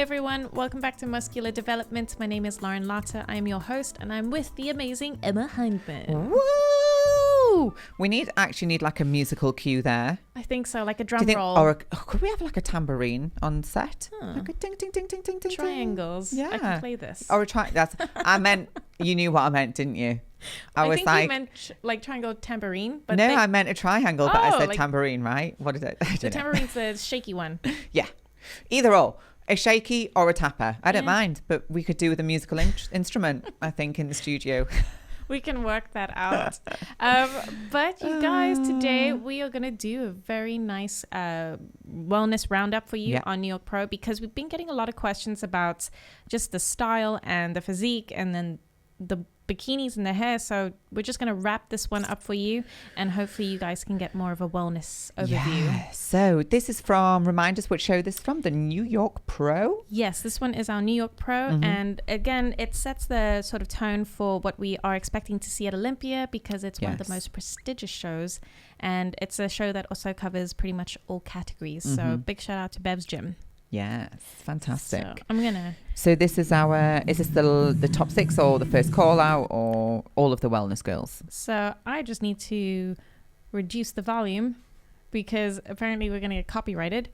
Hi everyone, welcome back to Muscular Development. My name is Lauren Lotter. I'm your host and I'm with the amazing Emma Hyndman. Woo! We actually need like a musical cue there. I think so, like a drum roll. Or could we have like a tambourine on set? Like a ding, ding, ding, ding, ding, ding. Triangles. Yeah. I can play this. Or I meant, you knew what I meant, didn't you? I think you meant like triangle tambourine. But I meant a triangle, but I said like tambourine, right? What is it? The tambourine's the shaky one. Yeah. Either or. A shaky or a tapper. I don't mind, but we could do with a musical instrument, I think, in the studio. We can work that out. But you guys, today we are going to do a very nice wellness roundup for you on New York Pro, because we've been getting a lot of questions about just the style and the physique and then the bikinis and the hair. So we're just going to wrap this one up for you, and hopefully you guys can get more of a wellness overview. Yeah. So this is from, remind us which show this is from, the New York Pro? Yes, this one is our New York Pro. And again, it sets the sort of tone for what we are expecting to see at Olympia, because it's one of the most prestigious shows. And it's a show that also covers pretty much all categories. So big shout out to Bev's Gym. Yes, fantastic. So I'm gonna. So this is is this the top 6 or the first call out or all of the wellness girls? So I just need to reduce the volume because apparently we're gonna get copyrighted.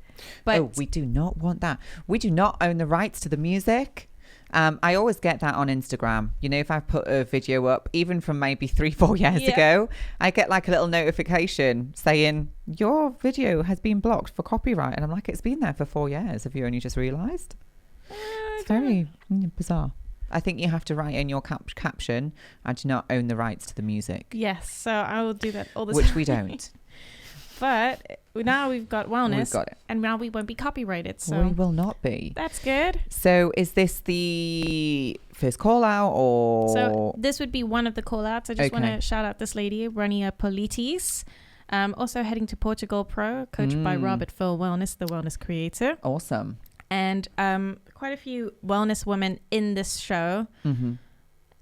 But we do not want that. We do not own the rights to the music. I always get that on Instagram. You know, if I put a video up, even from maybe 3-4 years ago, I get like a little notification saying your video has been blocked for copyright. And I'm like, it's been there for 4 years. Have you only just realised? It's very bizarre. I think you have to write in your caption, I do not own the rights to the music. Yes, so I will do that all the time. Which we don't. But now we've got wellness. We've got it. And now we won't be copyrighted. So we will not be. That's good. So is this the first call out or? So this would be one of the call outs. I just want to shout out this lady, Rania Politis. Also heading to Portugal Pro, coached by Robert Phil Wellness, the wellness creator. Awesome. And quite a few wellness women in this show.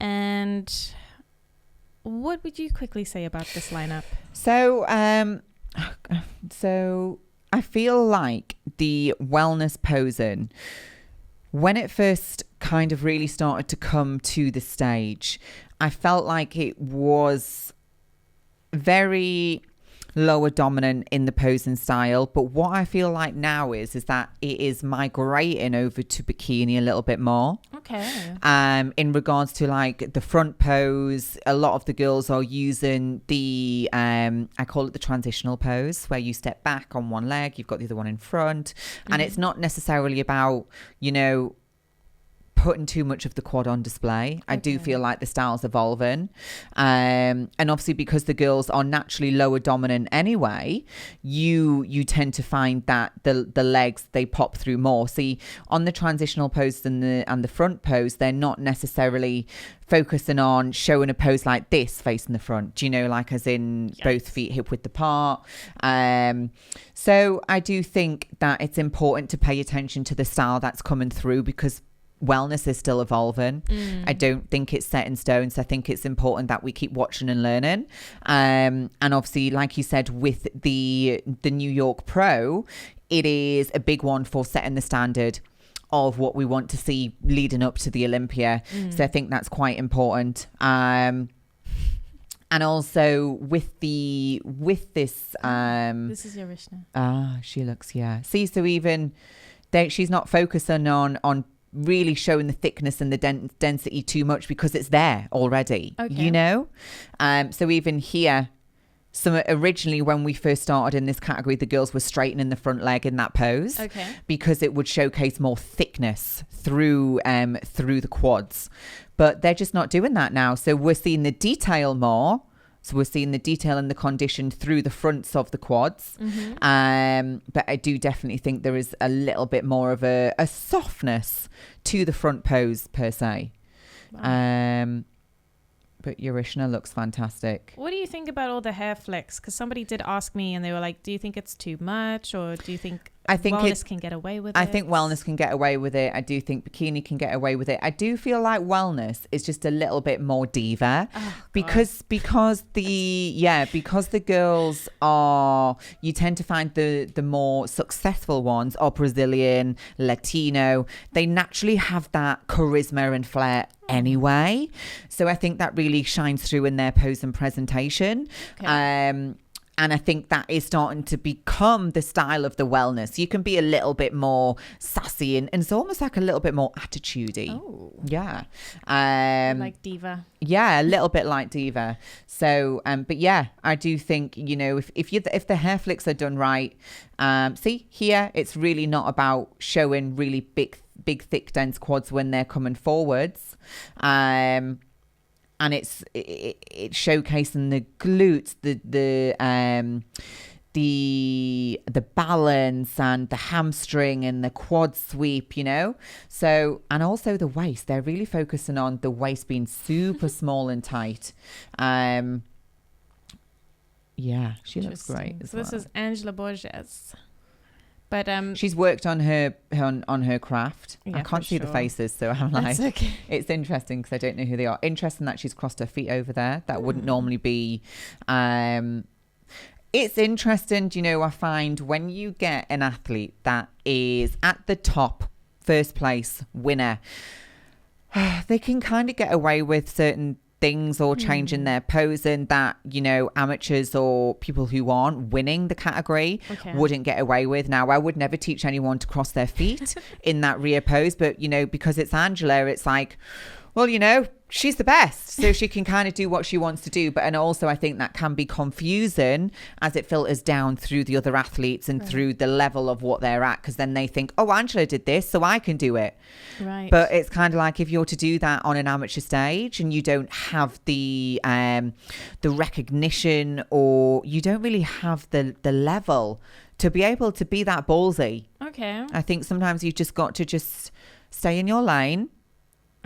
And what would you quickly say about this lineup? So I feel like the wellness posing, when it first kind of really started to come to the stage, I felt like it was very lower dominant in the posing style. But what I feel like now is that it is migrating over to bikini a little bit more. Okay. In regards to like the front pose, a lot of the girls are using the I call it the transitional pose, where you step back on one leg, you've got the other one in front, and it's not necessarily about, you know, putting too much of the quad on display. I do feel like the style's evolving, and obviously because the girls are naturally lower dominant anyway, you tend to find that the legs, they pop through more. See, on the transitional pose and the front pose, they're not necessarily focusing on showing a pose like this facing the front, do you know, like as in both feet hip width apart. So I do think that it's important to pay attention to the style that's coming through, because wellness is still evolving. I don't think it's set in stone, so I think it's important that we keep watching and learning. And obviously, like you said, with the New York Pro, it is a big one for setting the standard of what we want to see leading up to the Olympia. So I think that's quite important. And also with this this is Yarishna. She looks, see, so even she's not focusing on really showing the thickness and the density too much, because it's there already, you know. So even here, originally when we first started in this category, the girls were straightening the front leg in that pose, because it would showcase more thickness through the quads, but they're just not doing that now. So we're seeing the detail more. So we're seeing the detail and the condition through the fronts of the quads. But I do definitely think there is a little bit more of a softness to the front pose per se. Wow. But Yarishna looks fantastic. What do you think about all the hair flicks? Because somebody did ask me and they were like, do you think it's too much, or do you think I think wellness can get away with it. I think wellness can get away with it. I do think bikini can get away with it. I do feel like wellness is just a little bit more diva, because the girls are, you tend to find the more successful ones are Brazilian, Latino. They naturally have that charisma and flair anyway. So I think that really shines through in their pose and presentation. Okay. And I think that is starting to become the style of the wellness. You can be a little bit more sassy and it's almost like a little bit more attitude-y. Oh. Yeah. Like diva. Yeah, a little bit like diva. So, but yeah, I do think, you know, if the hair flicks are done right, see here, it's really not about showing really big, thick, dense quads when they're coming forwards. And it's showcasing the glutes, the balance and the hamstring and the quad sweep, you know. So, and also the waist. They're really focusing on the waist being super small and tight. Yeah, she looks great as well. This is Angela Borges. But she's worked on her craft. Yeah, I can't see the faces, so I'm like, okay. It's interesting because I don't know who they are. Interesting that she's crossed her feet over there. That wouldn't normally be. It's interesting, you know. I find when you get an athlete that is at the top, first place winner, they can kind of get away with certain things or changing their posing that, you know, amateurs or people who aren't winning the category wouldn't get away with. Now, I would never teach anyone to cross their feet in that rear pose, but, you know, because it's Angela, it's like, well, you know, she's the best, so she can kind of do what she wants to do. But and also I think that can be confusing as it filters down through the other athletes and through the level of what they're at, because then they think, oh, Angela did this, so I can do it. Right. But it's kind of like if you're to do that on an amateur stage and you don't have the recognition, or you don't really have the level to be able to be that ballsy. Okay. I think sometimes you've just got to just stay in your lane.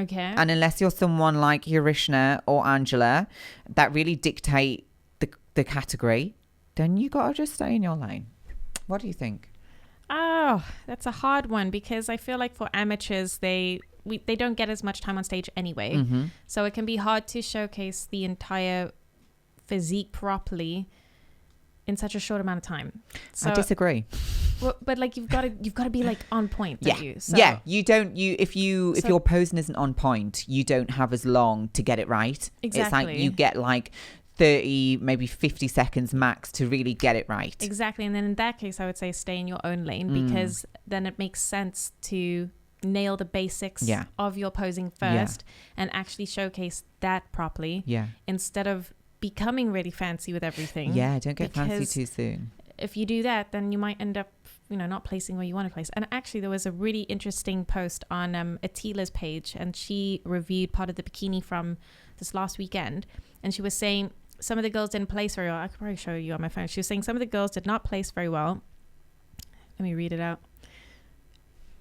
Okay. And unless you're someone like Yarishna or Angela that really dictate the category, then you got to just stay in your lane. What do you think? Oh, that's a hard one, because I feel like for amateurs, they don't get as much time on stage anyway. Mm-hmm. So it can be hard to showcase the entire physique properly in such a short amount of time. So, I disagree. Well, but like you've got to be like on point. Yeah, you? So, yeah. If your posing isn't on point, you don't have as long to get it right. Exactly. It's like you get like 30, maybe 50 seconds max to really get it right. Exactly. And then in that case, I would say stay in your own lane, because then it makes sense to nail the basics of your posing first and actually showcase that properly. Yeah. Instead of becoming really fancy with everything. Yeah, don't get fancy too soon. If you do that, then you might end up, you know, not placing where you want to place. And actually, there was a really interesting post on Atila's page, and she reviewed part of the bikini from this last weekend. And she was saying some of the girls didn't place very well. I could probably show you on my phone. She was saying some of the girls did not place very well. Let me read it out.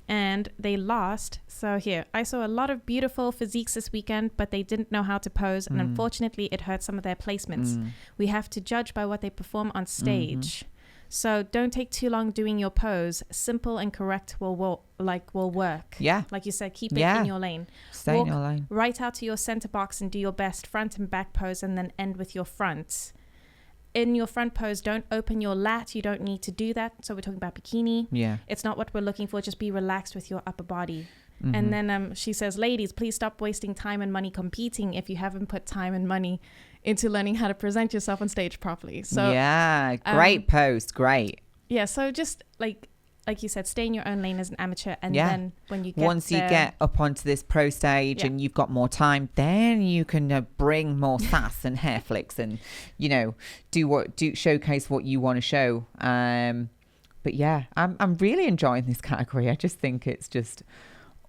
And they lost. So here, I saw a lot of beautiful physiques this weekend, but they didn't know how to pose. And unfortunately, it hurt some of their placements. We have to judge by what they perform on stage. So don't take too long doing your pose. Simple and correct will work. Yeah. Like you said, keep it in your lane. Stay in your lane. Right out to your center box and do your best front and back pose, and then end with your front. In your front pose, don't open your lat. You don't need to do that. So we're talking about bikini. Yeah. It's not what we're looking for. Just be relaxed with your upper body. And then she says, ladies, please stop wasting time and money competing if you haven't put time and money into learning how to present yourself on stage properly. So yeah, great post. Great. Yeah. So just like you said, stay in your own lane as an amateur. And then when you get once you get up onto this pro stage and you've got more time, then you can bring more sass and hair flicks and, you know, showcase what you want to show. But yeah, I'm really enjoying this category. I just think it's just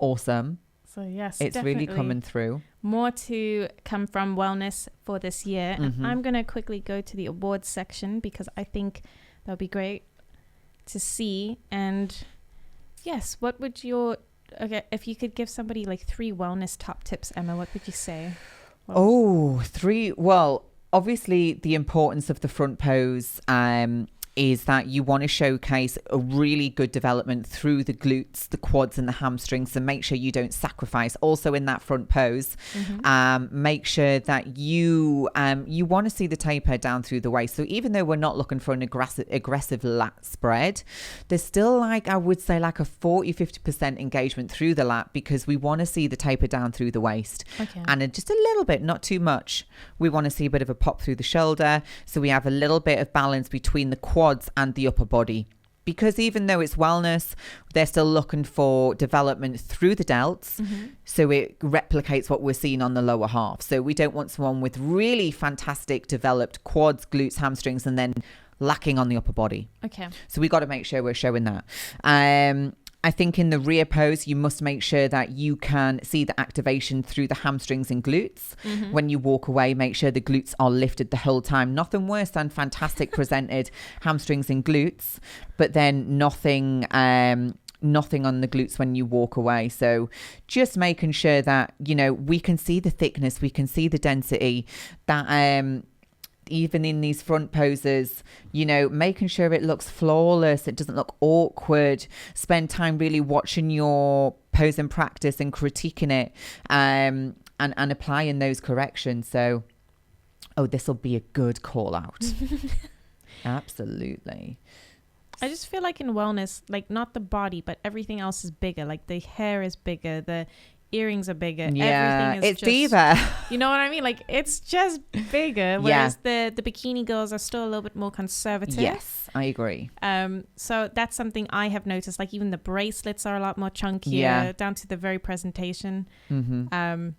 awesome. So yes, it's really coming through. More to come from wellness for this year. And I'm going to quickly go to the awards section, because I think that would be great to see. And yes, what would if you could give somebody like 3 wellness top tips, Emma, what would you say? 3. Well, obviously the importance of the front pose is that you want to showcase a really good development through the glutes, the quads and the hamstrings, and make sure you don't sacrifice. Also in that front pose, make sure that you want to see the taper down through the waist. So even though we're not looking for an aggressive lat spread, there's still like, I would say like a 40-50% engagement through the lat, because we want to see the taper down through the waist. And just a little bit, not too much. We want to see a bit of a pop through the shoulder, so we have a little bit of balance between the quads and the upper body. Because even though it's wellness, they're still looking for development through the delts, so it replicates what we're seeing on the lower half. So we don't want someone with really fantastic developed quads, glutes, hamstrings, and then lacking on the upper body. So we got to make sure we're showing that. I think in the rear pose, you must make sure that you can see the activation through the hamstrings and glutes. When you walk away, make sure the glutes are lifted the whole time. Nothing worse than fantastic presented hamstrings and glutes, but then nothing on the glutes when you walk away. So just making sure that, you know, we can see the thickness, we can see the density, that even in these front poses, you know, making sure it looks flawless, it doesn't look awkward. Spend time really watching your pose and practice and critiquing it, and applying those corrections. So, this will be a good call out. Absolutely. I just feel like in wellness, like not the body, but everything else is bigger. Like the hair is bigger, the earrings are bigger. Yeah, everything is it's diva. You know what I mean? Like it's just bigger. Whereas the bikini girls are still a little bit more conservative. Yes, I agree. So that's something I have noticed. Like even the bracelets are a lot more chunkier, down to the very presentation. The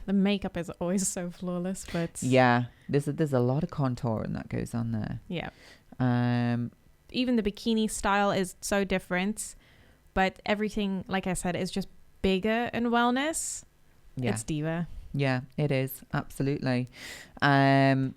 makeup is always so flawless, but there's a lot of contouring that goes on there. Even the bikini style is so different, but everything, like I said, is just bigger in wellness. It's diva. Yeah, it is, absolutely. But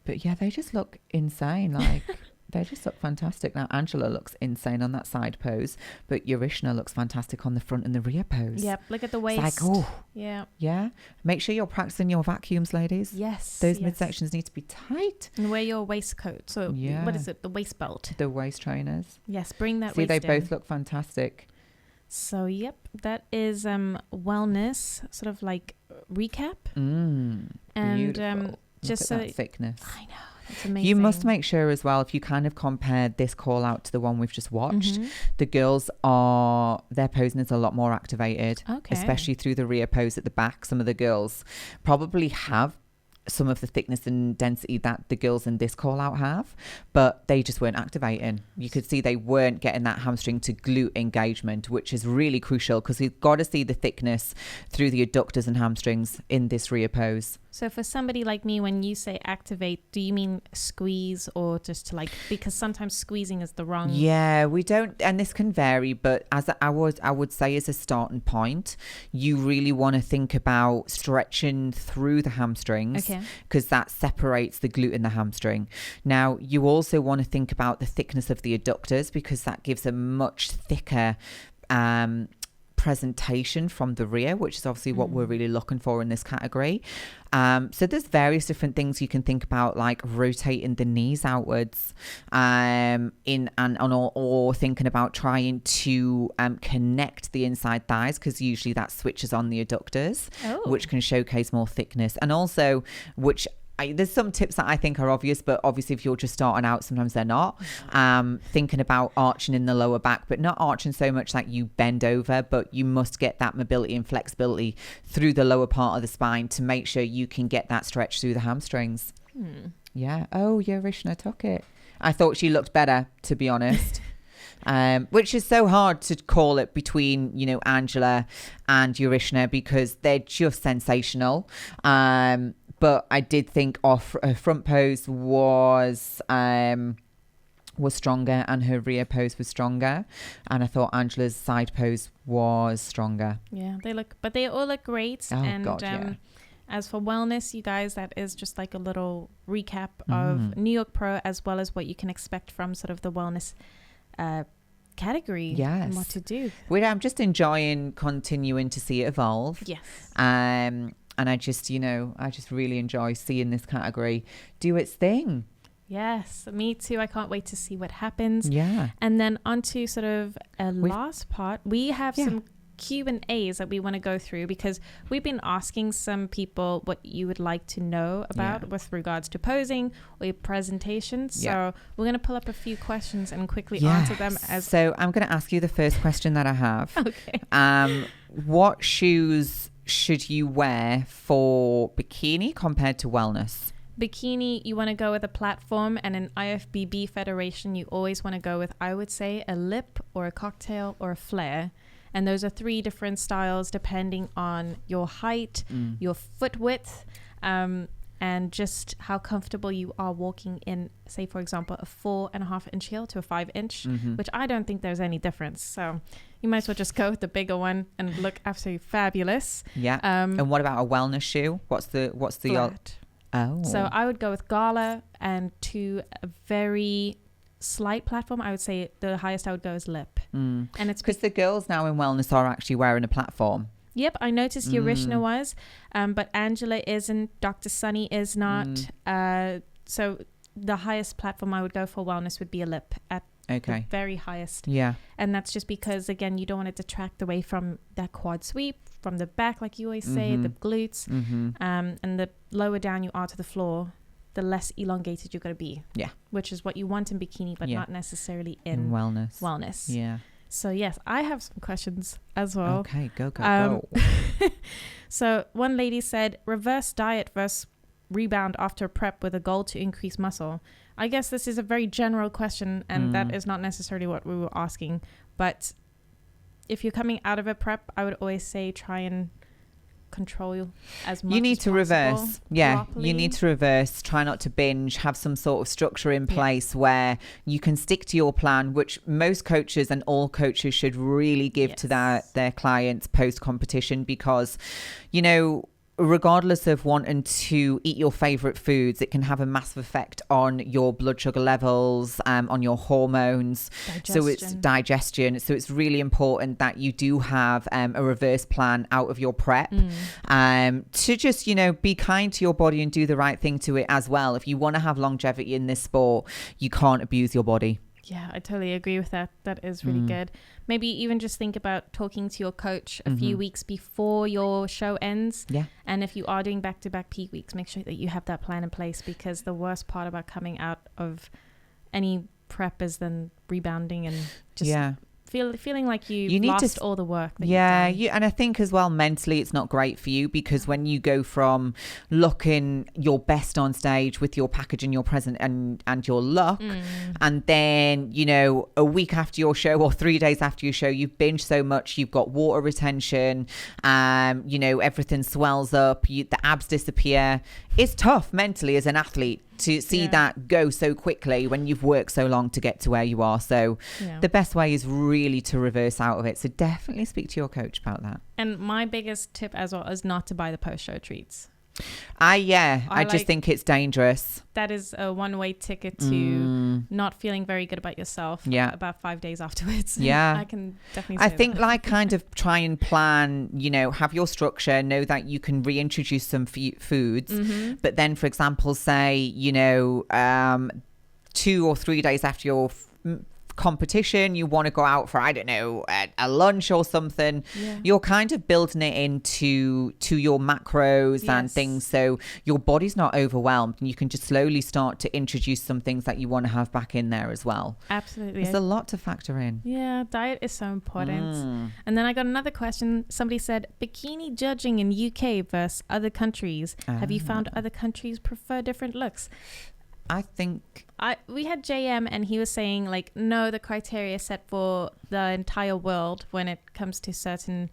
yeah, they just look insane. Like they just look fantastic. Now Angela looks insane on that side pose, but Urishna looks fantastic on the front and the rear pose. Look at the waist. It's like, make sure you're practicing your vacuums, ladies. Those midsections need to be tight. And wear your waistcoat. So what is it, the waist belt, the waist trainers. Bring that. See, they both look fantastic. So that is wellness sort of like recap. And just so that thickness. I know, that's amazing. You must make sure as well, if you kind of compare this call out to the one we've just watched, the girls their posing is a lot more activated, especially through the rear pose at the back. Some of the girls probably have some of the thickness and density that the girls in this call out have, but they just weren't activating. You could see they weren't getting that hamstring to glute engagement, which is really crucial, because we've got to see the thickness through the adductors and hamstrings in this rear pose. So for somebody like me, when you say activate, do you mean squeeze or just to because sometimes squeezing is the wrong... Yeah, we don't, and this can vary, but as I would say as a starting point, you really want to think about stretching through the hamstrings, because that separates the glute and the hamstring. Now, you also want to think about the thickness of the adductors, because that gives a much thicker presentation from the rear, which is obviously what we're really looking for in this category. So there's various different things you can think about, like rotating the knees outwards, or thinking about trying to connect the inside thighs, because usually that switches on the adductors, which can showcase more thickness. And also, there's some tips that I think are obvious, but obviously if you're just starting out, sometimes they're not. Thinking about arching in the lower back, but not arching so much that you bend over, but you must get that mobility and flexibility through the lower part of the spine to make sure you can get that stretch through the hamstrings. Yeah. Oh, yeah, Rishna took it. I thought she looked better, to be honest. Which is so hard to call it between, you know, Angela and Urishna, because they're just sensational. But I did think her front pose was stronger and her rear pose was stronger, and I thought Angela's side pose was stronger. Yeah, they all look great. As for wellness, you guys, that is just like a little recap of New York Pro, as well as what you can expect from sort of the wellness category and what to do. I'm just enjoying continuing to see it evolve. And I just really enjoy seeing this category do its thing. Yes, me too. I can't wait to see what happens. Yeah. And then on to sort of a last part. We have some Q&As that we want to go through because we've been asking some people what you would like to know about with regards to posing or your presentation. So we're going to pull up a few questions and quickly answer them. So I'm going to ask you the first question that I have. Okay. What shoes should you wear for bikini compared to wellness? Bikini, you want to go with a platform, and an IFBB federation, you always want to go with, I would say, a lip or a cocktail or a flare. And those are 3 different styles depending on your height, your foot width, and just how comfortable you are walking in, say, for example, a 4.5 inch heel to a 5 inch, which I don't think there's any difference. So you might as well just go with the bigger one and look absolutely fabulous. Yeah. And what about a wellness shoe? What's the flat. So I would go with Gala, and to a very slight platform, I would say the highest I would go is lip. And it's because the girls now in wellness are actually wearing a platform. Yep, I noticed Yarishna was, but Angela isn't, Dr. Sunny is not. So the highest platform I would go for wellness would be a lip at the very highest. Yeah. And that's just because, again, you don't want to detract away from that quad sweep, from the back, like you always say, the glutes, and the lower down you are to the floor, the less elongated you're going to be. Yeah. Which is what you want in bikini, but not necessarily in wellness. Yeah. So yes, I have some questions as well. Okay, go. So one lady said, reverse diet versus rebound after prep with a goal to increase muscle. I guess this is a very general question, and that is not necessarily what we were asking. But if you're coming out of a prep, I would always say try and control as much. You need as to reverse. Properly. You need to reverse. Try not to binge. Have some sort of structure in place where you can stick to your plan, which most coaches and all coaches should really give to their clients post competition, because, you know, regardless of wanting to eat your favorite foods, it can have a massive effect on your blood sugar levels, on your hormones. So it's digestion. So it's really important that you do have a reverse plan out of your prep, to just, you know, be kind to your body and do the right thing to it as well. If you want to have longevity in this sport, you can't abuse your body. Yeah, I totally agree with that. That is really good. Maybe even just think about talking to your coach a few weeks before your show ends. Yeah. And if you are doing back-to-back peak weeks, make sure that you have that plan in place, because the worst part about coming out of any prep is then rebounding and just feeling like you need lost all the work that you've done. And I think as well, mentally it's not great for you, because when you go from looking your best on stage with your package and your present and your look, and then, you know, a week after your show or 3 days after your show, you've binged so much, you've got water retention, you know, everything swells up, the abs disappear. It's tough mentally as an athlete to see that go so quickly when you've worked so long to get to where you are. So the best way is really to reverse out of it. So definitely speak to your coach about that. And my biggest tip as well is not to buy the post-show treats. I just think it's dangerous. That is a one-way ticket to not feeling very good about yourself about 5 days afterwards. Yeah. I can definitely say think that. like kind of try and plan, you know, have your structure, know that you can reintroduce some foods. But then, for example, say, you know, 2 or 3 days after your competition, you want to go out for, I don't know, a lunch or something, you're kind of building it into your macros and things, so your body's not overwhelmed, and you can just slowly start to introduce some things that you want to have back in there as well. Absolutely. There's a lot to factor in. Yeah, diet is so important. And then I got another question. Somebody said, bikini judging in UK versus other countries. Have you found other countries prefer different looks? I think we had JM, and he was saying, like, no, the criteria set for the entire world when it comes to certain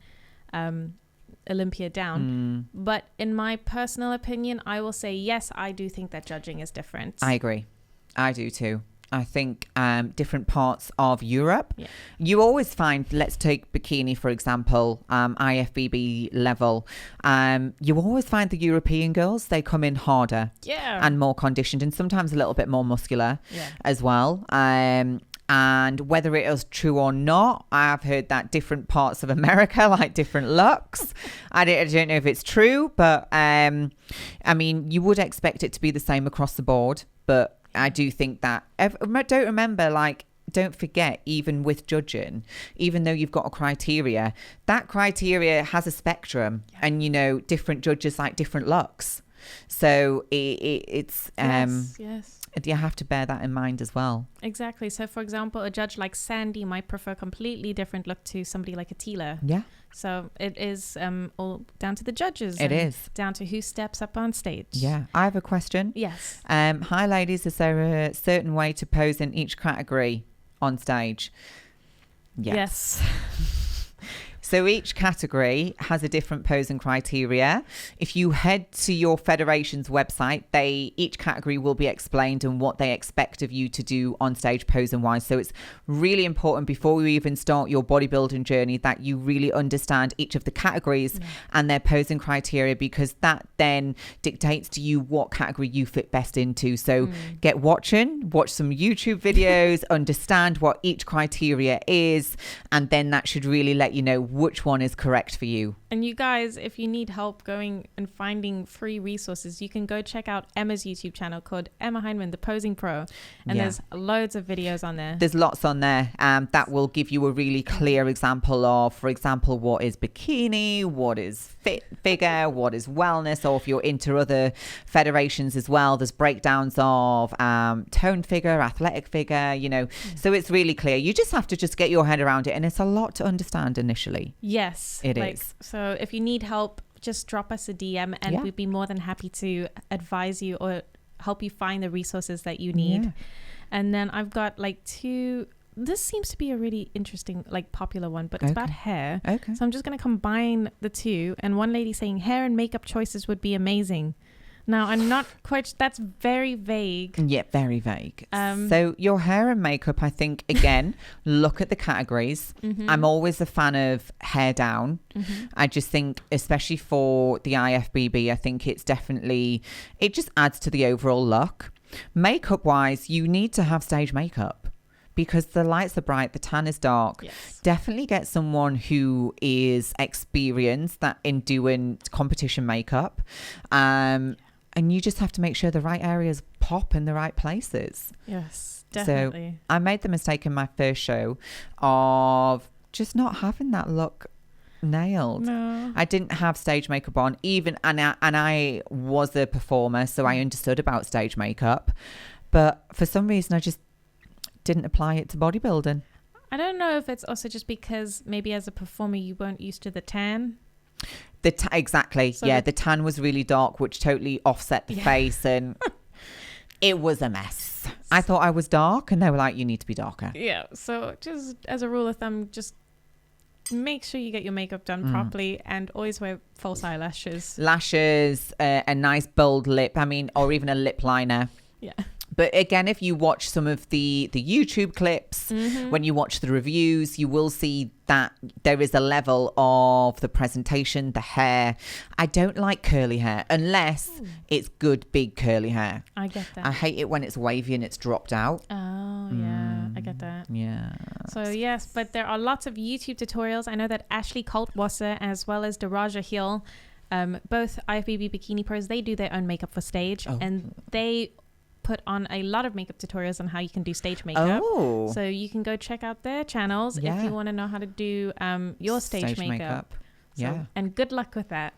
Olympia down. But in my personal opinion, I will say, yes, I do think that judging is different. I agree. I do too. I think different parts of Europe, you always find, let's take bikini, for example, IFBB level. You always find the European girls, they come in harder and more conditioned, and sometimes a little bit more muscular as well. And whether it is true or not, I've heard that different parts of America like different looks. I don't know if it's true, but I mean, you would expect it to be the same across the board. But I do think that don't forget, even with judging, even though you've got a criteria, that criteria has a spectrum, and different judges like different looks. So it's yes. You have to bear that in mind as well. Exactly. So, for example, a judge like Sandy might prefer a completely different look to somebody like Attila. Yeah. So it is all down to the judges. It is. Down to who steps up on stage. Yeah. I have a question. Yes. Hi, ladies. Is there a certain way to pose in each category on stage? Yes. So each category has a different posing criteria. If you head to your federation's website, each category will be explained and what they expect of you to do on stage posing wise. So it's really important before you even start your bodybuilding journey that you really understand each of the categories and their posing criteria, because that then dictates to you what category you fit best into. So watch some YouTube videos, understand what each criteria is, and then that should really let you know which one is correct for you. And you guys, if you need help going and finding free resources, you can go check out Emma's YouTube channel called Emma Hyndman, the Posing Pro. And there's loads of videos on there. There's lots on there that will give you a really clear example of, for example, what is bikini, what is fit figure, what is wellness, or if you're into other federations as well, there's breakdowns of toned figure, athletic figure, so it's really clear. You just have to get your head around it, and it's a lot to understand initially. Yes, it is. So if you need help, just drop us a DM, and we'd be more than happy to advise you or help you find the resources that you need. Yeah. And then I've got this seems to be a really interesting, popular one, but it's about hair. Okay. So I'm just going to combine the two. And one lady saying hair and makeup choices would be amazing. Now, I'm not quite... That's very vague. Yeah, very vague. So your hair and makeup, I think, again, look at the categories. Mm-hmm. I'm always a fan of hair down. Mm-hmm. I just think, especially for the IFBB, I think it's definitely... It just adds to the overall look. Makeup-wise, you need to have stage makeup, because the lights are bright, the tan is dark. Yes. Definitely get someone who is experienced in doing competition makeup. And you just have to make sure the right areas pop in the right places. Yes, definitely. So I made the mistake in my first show of just not having that look nailed. No. I didn't have stage makeup on, and I was a performer, so I understood about stage makeup. But for some reason, I just didn't apply it to bodybuilding. I don't know if it's also just because maybe as a performer you weren't used to the tan. Exactly. So the tan was really dark, which totally offset the face, and it was a mess. I thought I was dark, and they were like, you need to be darker. Yeah. So just as a rule of thumb, just make sure you get your makeup done properly, and always wear false eyelashes. Lashes, a nice bold lip, or even a lip liner. Yeah. But again, if you watch some of the YouTube clips, when you watch the reviews, you will see that there is a level of the presentation, the hair. I don't like curly hair unless it's good, big curly hair. I get that. I hate it when it's wavy and it's dropped out. Oh, yeah. I get that. Yeah. So, yes, but there are lots of YouTube tutorials. I know that Ashley Coltwasser as well as Daraja Hill, both IFBB Bikini Pros, they do their own makeup for stage. Oh. And they put on a lot of makeup tutorials on how you can do stage makeup. Oh. So you can go check out their channels if you want to know how to do your stage makeup. So, and good luck with that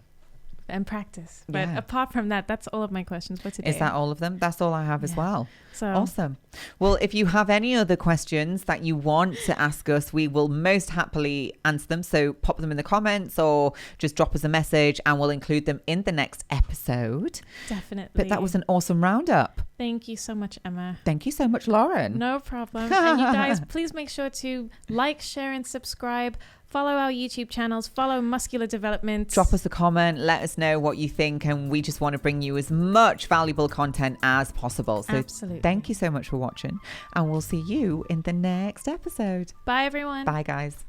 and practice. But apart from that, that's all of my questions for today. Is that all of them? That's all I have as well. So awesome. Well, if you have any other questions that you want to ask us, we will most happily answer them. So pop them in the comments or just drop us a message and we'll include them in the next episode. Definitely. But that was an awesome roundup. Thank you so much, Emma. Thank you so much, Lauren. No problem. And you guys, please make sure to like, share and subscribe. Follow our YouTube channels. Follow Muscular Development. Drop us a comment. Let us know what you think. And we just want to bring you as much valuable content as possible. So absolutely. Thank you so much for watching. And we'll see you in the next episode. Bye, everyone. Bye, guys.